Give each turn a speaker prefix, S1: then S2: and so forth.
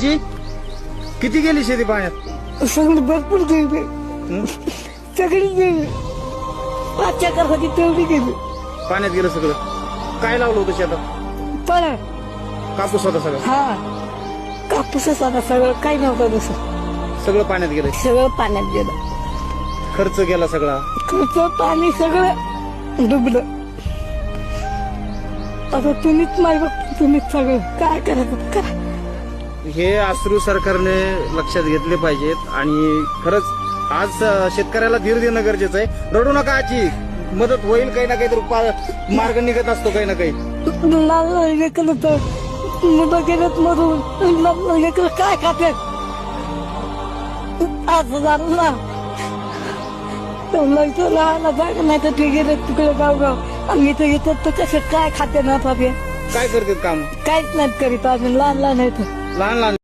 S1: जी किती गेली शेती पाण्यात?
S2: सगळी भरपूर गेली, सगळी गेली. 5 एकर होती तेवढी गेली.
S1: पाण्यात गेलं सगळं. काय लावलं होतं शेतात?
S2: पण
S1: कापूस होता सगळं.
S2: हा, कापूसच होता सगळं, काही नव्हतं दुसरं.
S1: सगळं पाण्यात गेलं.
S2: सगळं पाण्यात गेलं.
S1: खर्च गेला सगळा.
S2: खर्च पाणी सगळं डुबलं. आता तुम्हीच माय बघ, तुम्हीच सगळं काय करायचं करा.
S1: हे अश्रू सरकारने लक्षात घेतले पाहिजेत आणि खरंच आज शेतकऱ्याला धीर देणं गरजेचं आहे. रडू नका आजी, मदत होईल, काही ना काही मार्ग निघत असतो काही ना काही.
S2: लहान लेकरं तर मुलं गेलेत मधून, लहान लेकरं काय खाते असं झालं ना. लहान जागा नाही तर ते गेले तिकडे गावगाव, आणि इथं येतात तर कसे काय खाते ना बाबे.
S1: काय करतात काम?
S2: काहीच नाहीत करीत अजून, लहान लहान आहेत.
S1: लहान लहान